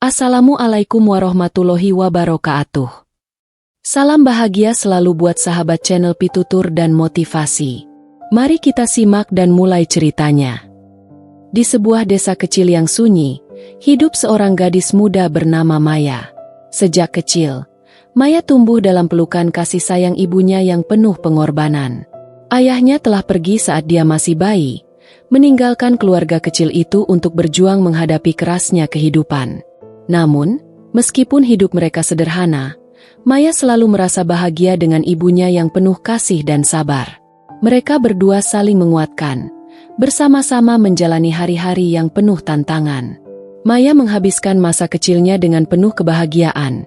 Assalamualaikum warahmatullahi wabarakatuh. Salam bahagia selalu buat sahabat channel Pitutur dan Motivasi. Mari kita simak dan mulai ceritanya. Di sebuah desa kecil yang sunyi, hidup seorang gadis muda bernama Maya. Sejak kecil, Maya tumbuh dalam pelukan kasih sayang ibunya yang penuh pengorbanan. Ayahnya telah pergi saat dia masih bayi, meninggalkan keluarga kecil itu untuk berjuang menghadapi kerasnya kehidupan. Namun, meskipun hidup mereka sederhana, Maya selalu merasa bahagia dengan ibunya yang penuh kasih dan sabar. Mereka berdua saling menguatkan, bersama-sama menjalani hari-hari yang penuh tantangan. Maya menghabiskan masa kecilnya dengan penuh kebahagiaan,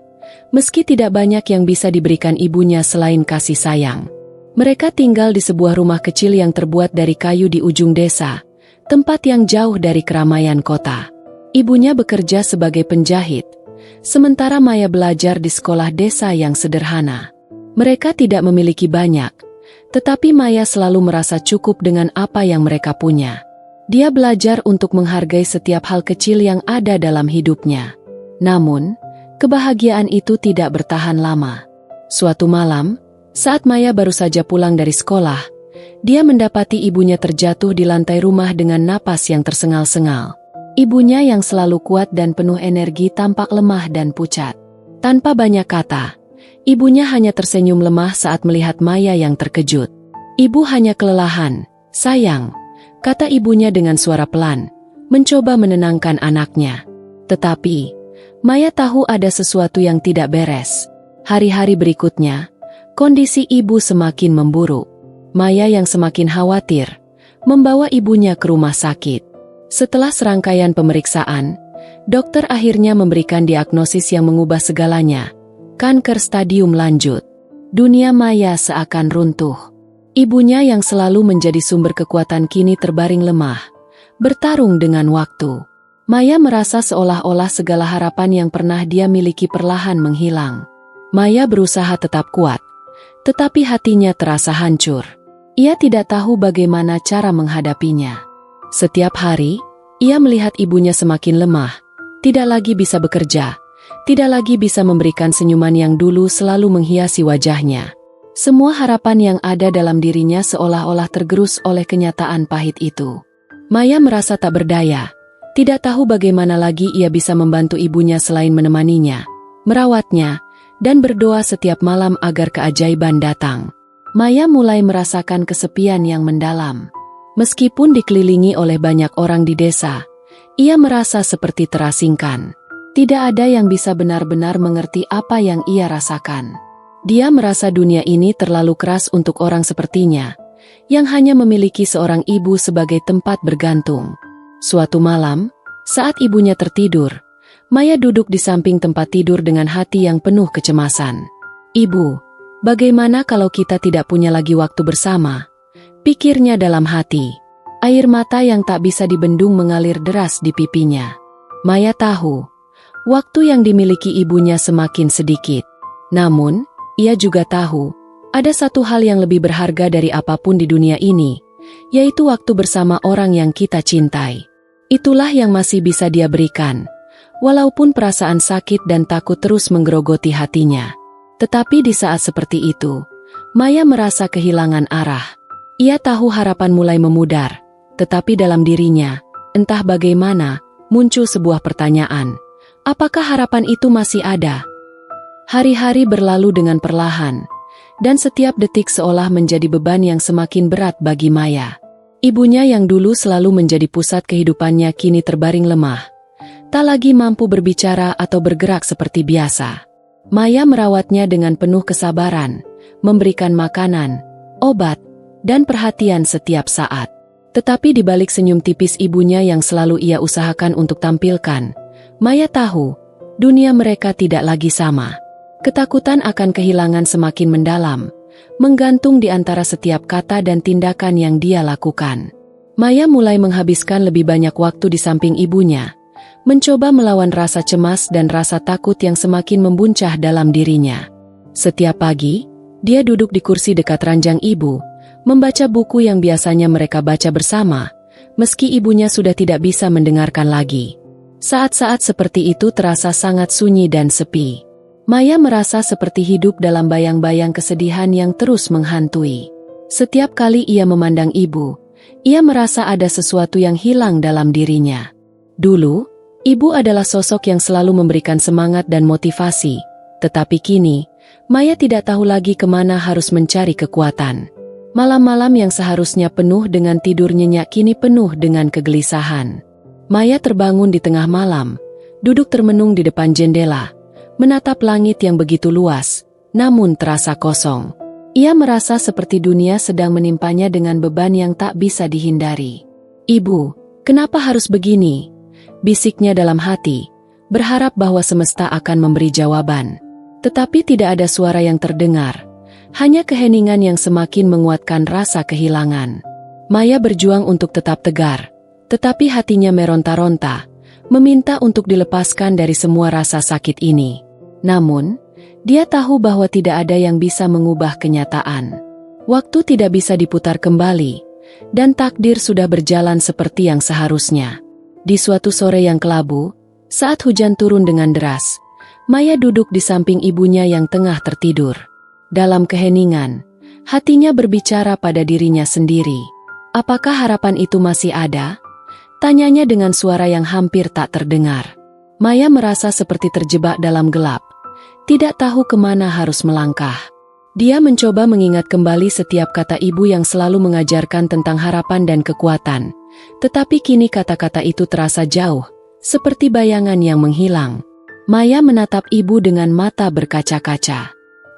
meski tidak banyak yang bisa diberikan ibunya selain kasih sayang. Mereka tinggal di sebuah rumah kecil yang terbuat dari kayu di ujung desa, tempat yang jauh dari keramaian kota. Ibunya bekerja sebagai penjahit, sementara Maya belajar di sekolah desa yang sederhana. Mereka tidak memiliki banyak, tetapi Maya selalu merasa cukup dengan apa yang mereka punya. Dia belajar untuk menghargai setiap hal kecil yang ada dalam hidupnya. Namun, kebahagiaan itu tidak bertahan lama. Suatu malam, saat Maya baru saja pulang dari sekolah, dia mendapati ibunya terjatuh di lantai rumah dengan napas yang tersengal-sengal. Ibunya yang selalu kuat dan penuh energi tampak lemah dan pucat. Tanpa banyak kata, ibunya hanya tersenyum lemah saat melihat Maya yang terkejut. "Ibu hanya kelelahan, sayang," kata ibunya dengan suara pelan, mencoba menenangkan anaknya. Tetapi, Maya tahu ada sesuatu yang tidak beres. Hari-hari berikutnya, kondisi ibu semakin memburuk. Maya yang semakin khawatir, membawa ibunya ke rumah sakit. Setelah serangkaian pemeriksaan, dokter akhirnya memberikan diagnosis yang mengubah segalanya, kanker stadium lanjut. Dunia Maya seakan runtuh. Ibunya yang selalu menjadi sumber kekuatan kini terbaring lemah, bertarung dengan waktu. Maya merasa seolah-olah segala harapan yang pernah dia miliki perlahan menghilang. Maya berusaha tetap kuat, tetapi hatinya terasa hancur. Ia tidak tahu bagaimana cara menghadapinya. Setiap hari, ia melihat ibunya semakin lemah, tidak lagi bisa bekerja, tidak lagi bisa memberikan senyuman yang dulu selalu menghiasi wajahnya. Semua harapan yang ada dalam dirinya seolah-olah tergerus oleh kenyataan pahit itu. Maya merasa tak berdaya, tidak tahu bagaimana lagi ia bisa membantu ibunya selain menemaninya, merawatnya, dan berdoa setiap malam agar keajaiban datang. Maya mulai merasakan kesepian yang mendalam. Meskipun dikelilingi oleh banyak orang di desa, ia merasa seperti terasingkan. Tidak ada yang bisa benar-benar mengerti apa yang ia rasakan. Dia merasa dunia ini terlalu keras untuk orang sepertinya, yang hanya memiliki seorang ibu sebagai tempat bergantung. Suatu malam, saat ibunya tertidur, Maya duduk di samping tempat tidur dengan hati yang penuh kecemasan. "Ibu, bagaimana kalau kita tidak punya lagi waktu bersama?" pikirnya dalam hati. Air mata yang tak bisa dibendung mengalir deras di pipinya. Maya tahu, waktu yang dimiliki ibunya semakin sedikit. Namun, ia juga tahu, ada satu hal yang lebih berharga dari apapun di dunia ini, yaitu waktu bersama orang yang kita cintai. Itulah yang masih bisa dia berikan, walaupun perasaan sakit dan takut terus menggerogoti hatinya. Tetapi di saat seperti itu, Maya merasa kehilangan arah. Ia tahu harapan mulai memudar, tetapi dalam dirinya, entah bagaimana, muncul sebuah pertanyaan. Apakah harapan itu masih ada? Hari-hari berlalu dengan perlahan, dan setiap detik seolah menjadi beban yang semakin berat bagi Maya. Ibunya yang dulu selalu menjadi pusat kehidupannya kini terbaring lemah, tak lagi mampu berbicara atau bergerak seperti biasa. Maya merawatnya dengan penuh kesabaran, memberikan makanan, obat, dan perhatian setiap saat. Tetapi di balik senyum tipis ibunya yang selalu ia usahakan untuk tampilkan, Maya tahu, dunia mereka tidak lagi sama. Ketakutan akan kehilangan semakin mendalam, menggantung di antara setiap kata dan tindakan yang dia lakukan. Maya mulai menghabiskan lebih banyak waktu di samping ibunya, mencoba melawan rasa cemas dan rasa takut yang semakin membuncah dalam dirinya. Setiap pagi, dia duduk di kursi dekat ranjang ibu, membaca buku yang biasanya mereka baca bersama, meski ibunya sudah tidak bisa mendengarkan lagi. Saat-saat seperti itu terasa sangat sunyi dan sepi. Maya merasa seperti hidup dalam bayang-bayang kesedihan yang terus menghantui. Setiap kali ia memandang ibu, ia merasa ada sesuatu yang hilang dalam dirinya. Dulu, ibu adalah sosok yang selalu memberikan semangat dan motivasi, tetapi kini, Maya tidak tahu lagi kemana harus mencari kekuatan. Malam-malam yang seharusnya penuh dengan tidur nyenyak kini penuh dengan kegelisahan. Maya terbangun di tengah malam, duduk termenung di depan jendela, menatap langit yang begitu luas, namun terasa kosong. Ia merasa seperti dunia sedang menimpanya dengan beban yang tak bisa dihindari. "Ibu, kenapa harus begini?" bisiknya dalam hati, berharap bahwa semesta akan memberi jawaban. Tetapi tidak ada suara yang terdengar, hanya keheningan yang semakin menguatkan rasa kehilangan. Maya berjuang untuk tetap tegar, tetapi hatinya meronta-ronta, meminta untuk dilepaskan dari semua rasa sakit ini. Namun, dia tahu bahwa tidak ada yang bisa mengubah kenyataan. Waktu tidak bisa diputar kembali, dan takdir sudah berjalan seperti yang seharusnya. Di suatu sore yang kelabu, saat hujan turun dengan deras, Maya duduk di samping ibunya yang tengah tertidur. Dalam keheningan, hatinya berbicara pada dirinya sendiri. Apakah harapan itu masih ada? Tanyanya dengan suara yang hampir tak terdengar. Maya merasa seperti terjebak dalam gelap, tidak tahu kemana harus melangkah. Dia mencoba mengingat kembali setiap kata ibu yang selalu mengajarkan tentang harapan dan kekuatan. Tetapi kini kata-kata itu terasa jauh, seperti bayangan yang menghilang. Maya menatap ibu dengan mata berkaca-kaca.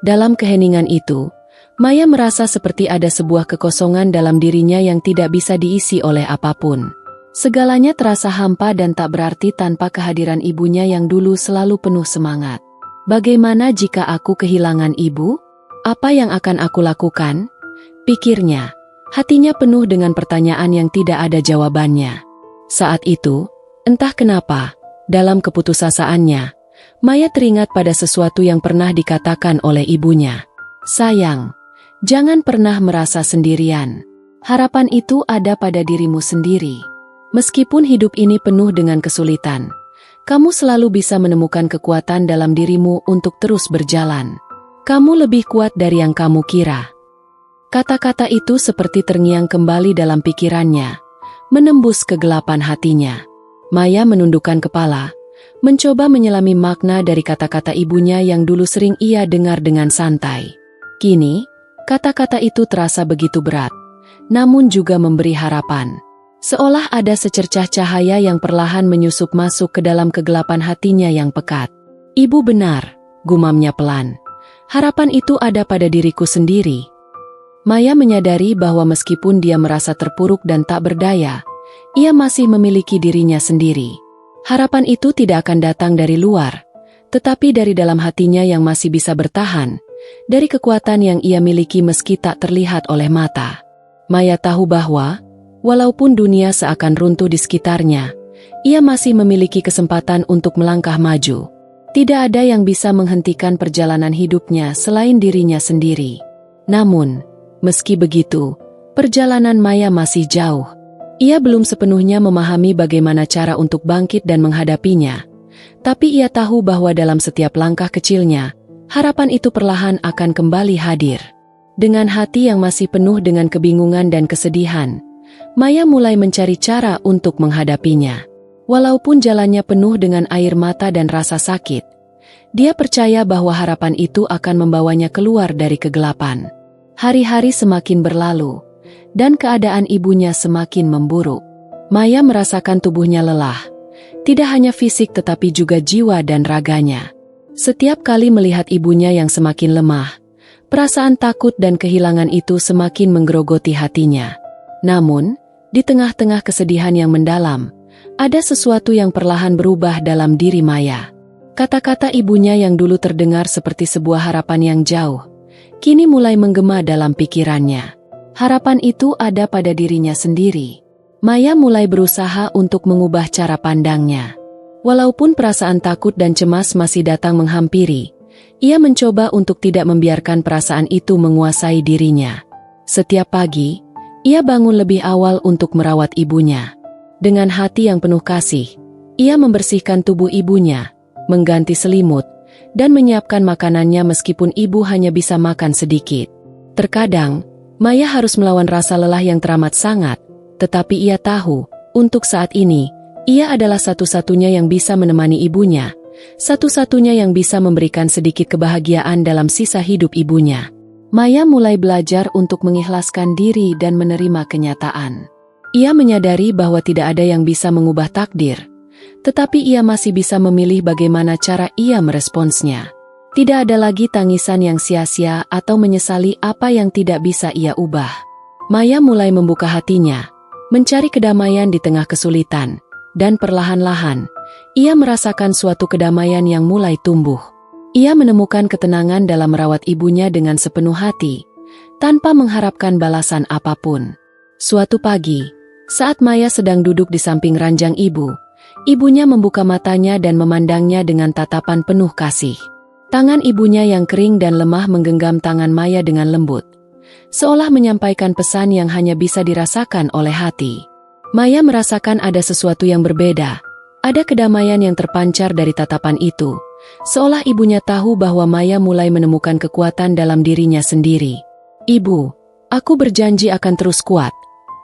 Dalam keheningan itu, Maya merasa seperti ada sebuah kekosongan dalam dirinya yang tidak bisa diisi oleh apapun. Segalanya terasa hampa dan tak berarti tanpa kehadiran ibunya yang dulu selalu penuh semangat. Bagaimana jika aku kehilangan ibu? Apa yang akan aku lakukan? Pikirnya, hatinya penuh dengan pertanyaan yang tidak ada jawabannya. Saat itu, entah kenapa, dalam keputusasaan,nya, Maya teringat pada sesuatu yang pernah dikatakan oleh ibunya. "Sayang, jangan pernah merasa sendirian. Harapan itu ada pada dirimu sendiri. Meskipun hidup ini penuh dengan kesulitan, kamu selalu bisa menemukan kekuatan dalam dirimu untuk terus berjalan. Kamu lebih kuat dari yang kamu kira." Kata-kata itu seperti terngiang kembali dalam pikirannya, menembus kegelapan hatinya. Maya menundukkan kepala, mencoba menyelami makna dari kata-kata ibunya yang dulu sering ia dengar dengan santai. Kini, kata-kata itu terasa begitu berat, namun juga memberi harapan. Seolah ada secercah cahaya yang perlahan menyusup masuk ke dalam kegelapan hatinya yang pekat. "Ibu benar," gumamnya pelan. "Harapan itu ada pada diriku sendiri." Maya menyadari bahwa meskipun dia merasa terpuruk dan tak berdaya, ia masih memiliki dirinya sendiri. Harapan itu tidak akan datang dari luar, tetapi dari dalam hatinya yang masih bisa bertahan, dari kekuatan yang ia miliki meski tak terlihat oleh mata. Maya tahu bahwa, walaupun dunia seakan runtuh di sekitarnya, ia masih memiliki kesempatan untuk melangkah maju. Tidak ada yang bisa menghentikan perjalanan hidupnya selain dirinya sendiri. Namun, meski begitu, perjalanan Maya masih jauh. Ia belum sepenuhnya memahami bagaimana cara untuk bangkit dan menghadapinya. Tapi ia tahu bahwa dalam setiap langkah kecilnya, harapan itu perlahan akan kembali hadir. Dengan hati yang masih penuh dengan kebingungan dan kesedihan, Maya mulai mencari cara untuk menghadapinya. Walaupun jalannya penuh dengan air mata dan rasa sakit, dia percaya bahwa harapan itu akan membawanya keluar dari kegelapan. Hari-hari semakin berlalu, dan keadaan ibunya semakin memburuk. Maya merasakan tubuhnya lelah, tidak hanya fisik tetapi juga jiwa dan raganya. Setiap kali melihat ibunya yang semakin lemah, perasaan takut dan kehilangan itu semakin menggerogoti hatinya. Namun, di tengah-tengah kesedihan yang mendalam, ada sesuatu yang perlahan berubah dalam diri Maya. Kata-kata ibunya yang dulu terdengar seperti sebuah harapan yang jauh, kini mulai menggema dalam pikirannya. Harapan itu ada pada dirinya sendiri. Maya mulai berusaha untuk mengubah cara pandangnya. Walaupun perasaan takut dan cemas masih datang menghampiri, ia mencoba untuk tidak membiarkan perasaan itu menguasai dirinya. Setiap pagi, ia bangun lebih awal untuk merawat ibunya. Dengan hati yang penuh kasih, Ia membersihkan tubuh ibunya, mengganti selimut, dan menyiapkan makanannya meskipun ibu hanya bisa makan sedikit. Terkadang, Maya harus melawan rasa lelah yang teramat sangat, tetapi ia tahu, untuk saat ini, ia adalah satu-satunya yang bisa menemani ibunya, satu-satunya yang bisa memberikan sedikit kebahagiaan dalam sisa hidup ibunya. Maya mulai belajar untuk mengikhlaskan diri dan menerima kenyataan. Ia menyadari bahwa tidak ada yang bisa mengubah takdir, tetapi ia masih bisa memilih bagaimana cara ia meresponsnya. Tidak ada lagi tangisan yang sia-sia atau menyesali apa yang tidak bisa ia ubah. Maya mulai membuka hatinya, mencari kedamaian di tengah kesulitan, dan perlahan-lahan, ia merasakan suatu kedamaian yang mulai tumbuh. Ia menemukan ketenangan dalam merawat ibunya dengan sepenuh hati, tanpa mengharapkan balasan apapun. Suatu pagi, saat Maya sedang duduk di samping ranjang ibu, ibunya membuka matanya dan memandangnya dengan tatapan penuh kasih. Tangan ibunya yang kering dan lemah menggenggam tangan Maya dengan lembut, seolah menyampaikan pesan yang hanya bisa dirasakan oleh hati. Maya merasakan ada sesuatu yang berbeda, ada kedamaian yang terpancar dari tatapan itu, seolah ibunya tahu bahwa Maya mulai menemukan kekuatan dalam dirinya sendiri. "Ibu, aku berjanji akan terus kuat,"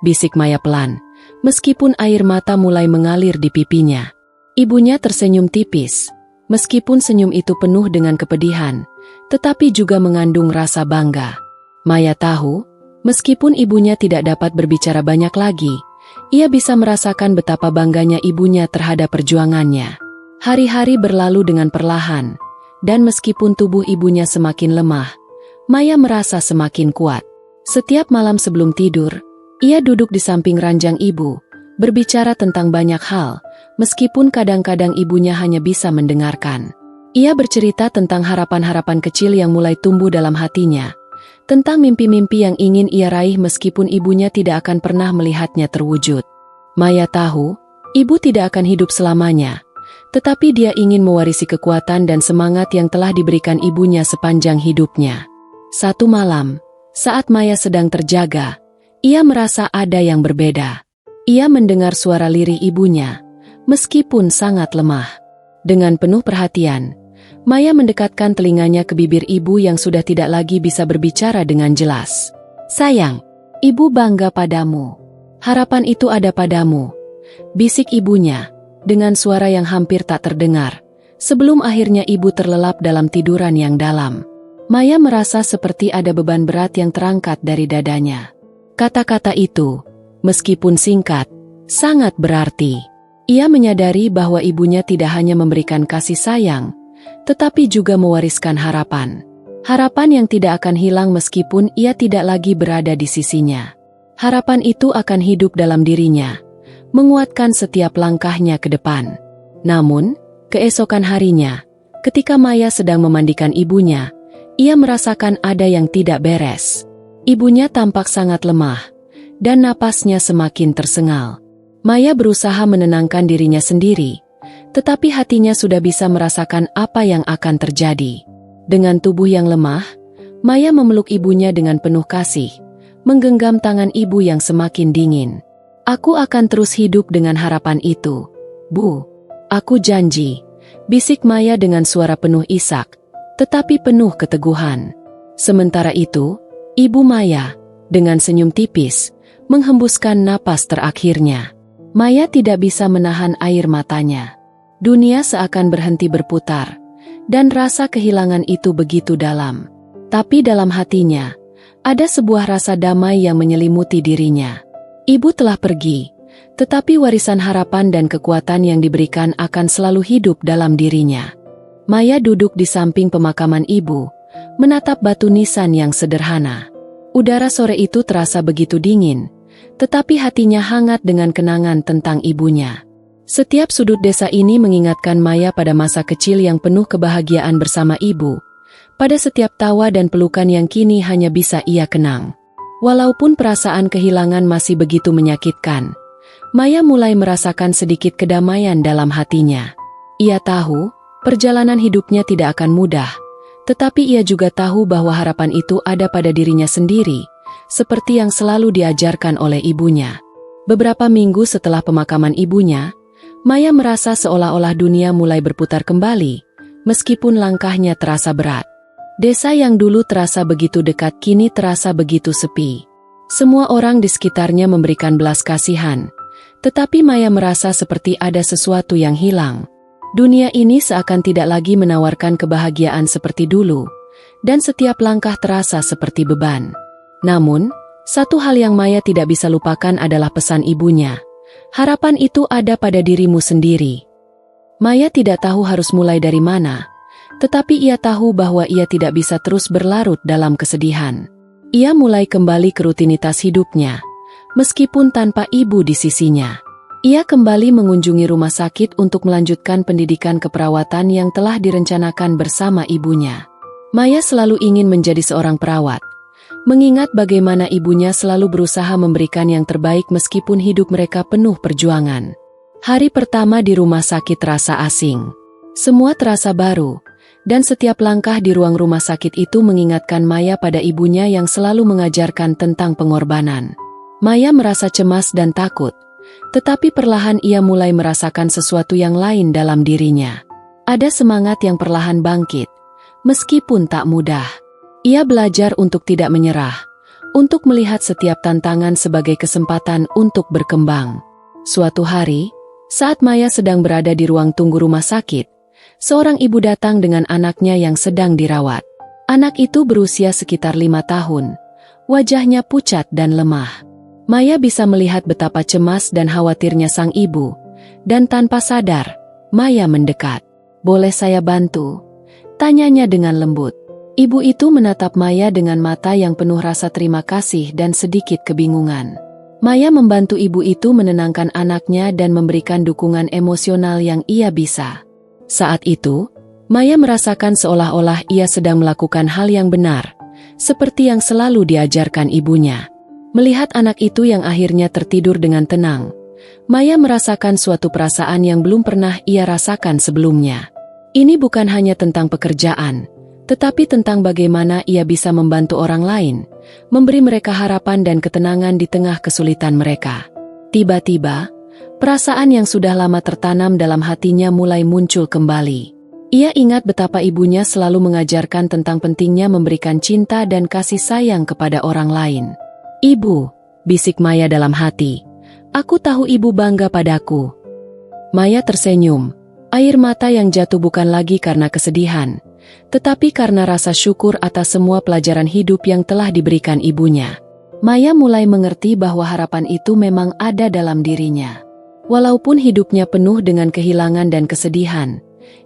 bisik Maya pelan, meskipun air mata mulai mengalir di pipinya. Ibunya tersenyum tipis. Meskipun senyum itu penuh dengan kepedihan, tetapi juga mengandung rasa bangga. Maya tahu, meskipun ibunya tidak dapat berbicara banyak lagi, ia bisa merasakan betapa bangganya ibunya terhadap perjuangannya. Hari-hari berlalu dengan perlahan, dan meskipun tubuh ibunya semakin lemah, Maya merasa semakin kuat. Setiap malam sebelum tidur, ia duduk di samping ranjang ibu, berbicara tentang banyak hal, meskipun kadang-kadang ibunya hanya bisa mendengarkan. Ia bercerita tentang harapan-harapan kecil yang mulai tumbuh dalam hatinya, tentang mimpi-mimpi yang ingin ia raih meskipun ibunya tidak akan pernah melihatnya terwujud. Maya tahu, ibu tidak akan hidup selamanya, tetapi dia ingin mewarisi kekuatan dan semangat yang telah diberikan ibunya sepanjang hidupnya. Satu malam, saat Maya sedang terjaga, ia merasa ada yang berbeda. Ia mendengar suara lirih ibunya, meskipun sangat lemah. Dengan penuh perhatian, Maya mendekatkan telinganya ke bibir ibu yang sudah tidak lagi bisa berbicara dengan jelas. "Sayang, ibu bangga padamu. Harapan itu ada padamu," bisik ibunya, dengan suara yang hampir tak terdengar, sebelum akhirnya ibu terlelap dalam tiduran yang dalam. Maya merasa seperti ada beban berat yang terangkat dari dadanya. Kata-kata itu, meskipun singkat, sangat berarti. Ia menyadari bahwa ibunya tidak hanya memberikan kasih sayang, tetapi juga mewariskan harapan. Harapan yang tidak akan hilang meskipun ia tidak lagi berada di sisinya. Harapan itu akan hidup dalam dirinya, menguatkan setiap langkahnya ke depan. Namun, keesokan harinya, ketika Maya sedang memandikan ibunya, ia merasakan ada yang tidak beres. Ibunya tampak sangat lemah, dan napasnya semakin tersengal. Maya berusaha menenangkan dirinya sendiri, tetapi hatinya sudah bisa merasakan apa yang akan terjadi. Dengan tubuh yang lemah, Maya memeluk ibunya dengan penuh kasih, menggenggam tangan ibu yang semakin dingin. "Aku akan terus hidup dengan harapan itu, Bu. Aku janji," bisik Maya dengan suara penuh isak, tetapi penuh keteguhan. Sementara itu, ibu Maya, dengan senyum tipis, menghembuskan napas terakhirnya. Maya tidak bisa menahan air matanya. Dunia seakan berhenti berputar, dan rasa kehilangan itu begitu dalam. Tapi dalam hatinya, ada sebuah rasa damai yang menyelimuti dirinya. Ibu telah pergi, tetapi warisan harapan dan kekuatan yang diberikan akan selalu hidup dalam dirinya. Maya duduk di samping pemakaman ibu, menatap batu nisan yang sederhana. Udara sore itu terasa begitu dingin, tetapi hatinya hangat dengan kenangan tentang ibunya. Setiap sudut desa ini mengingatkan Maya pada masa kecil yang penuh kebahagiaan bersama ibu, pada setiap tawa dan pelukan yang kini hanya bisa ia kenang. Walaupun perasaan kehilangan masih begitu menyakitkan, Maya mulai merasakan sedikit kedamaian dalam hatinya. Ia tahu, perjalanan hidupnya tidak akan mudah, tetapi ia juga tahu bahwa harapan itu ada pada dirinya sendiri, seperti yang selalu diajarkan oleh ibunya. Beberapa minggu setelah pemakaman ibunya, Maya merasa seolah-olah dunia mulai berputar kembali, meskipun langkahnya terasa berat. Desa yang dulu terasa begitu dekat kini terasa begitu sepi. Semua orang di sekitarnya memberikan belas kasihan, tetapi Maya merasa seperti ada sesuatu yang hilang. Dunia ini seakan tidak lagi menawarkan kebahagiaan seperti dulu, dan setiap langkah terasa seperti beban. Namun, satu hal yang Maya tidak bisa lupakan adalah pesan ibunya. Harapan itu ada pada dirimu sendiri. Maya tidak tahu harus mulai dari mana, tetapi ia tahu bahwa ia tidak bisa terus berlarut dalam kesedihan. Ia mulai kembali ke rutinitas hidupnya, meskipun tanpa ibu di sisinya. Ia kembali mengunjungi rumah sakit untuk melanjutkan pendidikan keperawatan yang telah direncanakan bersama ibunya. Maya selalu ingin menjadi seorang perawat, mengingat bagaimana ibunya selalu berusaha memberikan yang terbaik meskipun hidup mereka penuh perjuangan. Hari pertama di rumah sakit terasa asing. Semua terasa baru, dan setiap langkah di ruang rumah sakit itu mengingatkan Maya pada ibunya yang selalu mengajarkan tentang pengorbanan. Maya merasa cemas dan takut, tetapi perlahan ia mulai merasakan sesuatu yang lain dalam dirinya. Ada semangat yang perlahan bangkit, meskipun tak mudah. Ia belajar untuk tidak menyerah, untuk melihat setiap tantangan sebagai kesempatan untuk berkembang. Suatu hari, saat Maya sedang berada di ruang tunggu rumah sakit, seorang ibu datang dengan anaknya yang sedang dirawat. Anak itu berusia sekitar 5 tahun, wajahnya pucat dan lemah. Maya bisa melihat betapa cemas dan khawatirnya sang ibu, dan tanpa sadar, Maya mendekat. "Boleh saya bantu?" tanyanya dengan lembut. Ibu itu menatap Maya dengan mata yang penuh rasa terima kasih dan sedikit kebingungan. Maya membantu ibu itu menenangkan anaknya dan memberikan dukungan emosional yang ia bisa. Saat itu, Maya merasakan seolah-olah ia sedang melakukan hal yang benar, seperti yang selalu diajarkan ibunya. Melihat anak itu yang akhirnya tertidur dengan tenang, Maya merasakan suatu perasaan yang belum pernah ia rasakan sebelumnya. Ini bukan hanya tentang pekerjaan, tetapi tentang bagaimana ia bisa membantu orang lain, memberi mereka harapan dan ketenangan di tengah kesulitan mereka. Tiba-tiba, perasaan yang sudah lama tertanam dalam hatinya mulai muncul kembali. Ia ingat betapa ibunya selalu mengajarkan tentang pentingnya memberikan cinta dan kasih sayang kepada orang lain. "Ibu," bisik Maya dalam hati, "aku tahu ibu bangga padaku." Maya tersenyum. Air mata yang jatuh bukan lagi karena kesedihan, tetapi karena rasa syukur atas semua pelajaran hidup yang telah diberikan ibunya. Maya mulai mengerti bahwa harapan itu memang ada dalam dirinya. Walaupun hidupnya penuh dengan kehilangan dan kesedihan,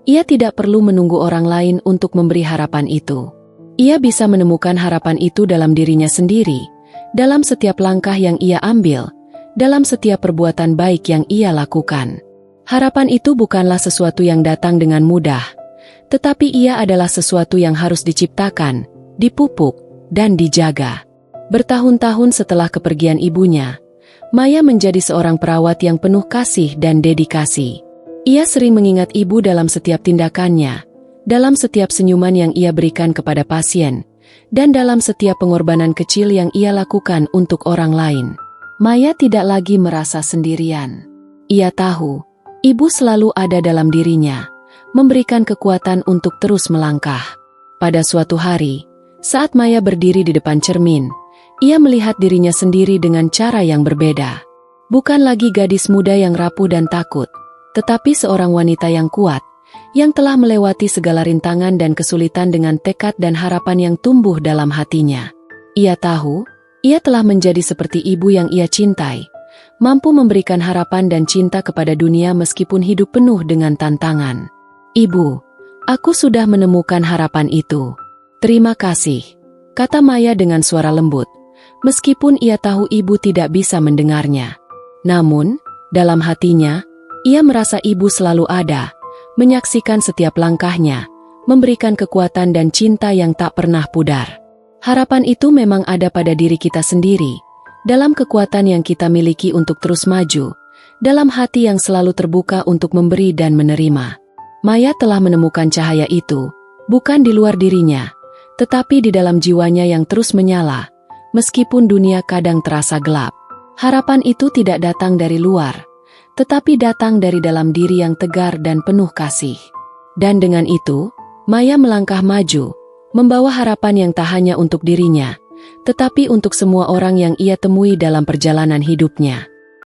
ia tidak perlu menunggu orang lain untuk memberi harapan itu. Ia bisa menemukan harapan itu dalam dirinya sendiri, dalam setiap langkah yang ia ambil, dalam setiap perbuatan baik yang ia lakukan. Harapan itu bukanlah sesuatu yang datang dengan mudah, tetapi ia adalah sesuatu yang harus diciptakan, dipupuk, dan dijaga. Bertahun-tahun setelah kepergian ibunya, Maya menjadi seorang perawat yang penuh kasih dan dedikasi. Ia sering mengingat ibu dalam setiap tindakannya, dalam setiap senyuman yang ia berikan kepada pasien, dan dalam setiap pengorbanan kecil yang ia lakukan untuk orang lain. Maya tidak lagi merasa sendirian. Ia tahu, ibu selalu ada dalam dirinya, memberikan kekuatan untuk terus melangkah. Pada suatu hari, saat Maya berdiri di depan cermin, ia melihat dirinya sendiri dengan cara yang berbeda. Bukan lagi gadis muda yang rapuh dan takut, tetapi seorang wanita yang kuat, yang telah melewati segala rintangan dan kesulitan dengan tekad dan harapan yang tumbuh dalam hatinya. Ia tahu, ia telah menjadi seperti ibu yang ia cintai, mampu memberikan harapan dan cinta kepada dunia meskipun hidup penuh dengan tantangan. "Ibu, aku sudah menemukan harapan itu." "Terima kasih," kata Maya dengan suara lembut, meskipun ia tahu ibu tidak bisa mendengarnya. Namun, dalam hatinya, ia merasa ibu selalu ada, menyaksikan setiap langkahnya, memberikan kekuatan dan cinta yang tak pernah pudar. Harapan itu memang ada pada diri kita sendiri, dalam kekuatan yang kita miliki untuk terus maju, dalam hati yang selalu terbuka untuk memberi dan menerima. Maya telah menemukan cahaya itu, bukan di luar dirinya, tetapi di dalam jiwanya yang terus menyala, meskipun dunia kadang terasa gelap. Harapan itu tidak datang dari luar, tetapi datang dari dalam diri yang tegar dan penuh kasih. Dan dengan itu, Maya melangkah maju, membawa harapan yang tak hanya untuk dirinya, tetapi untuk semua orang yang ia temui dalam perjalanan hidupnya.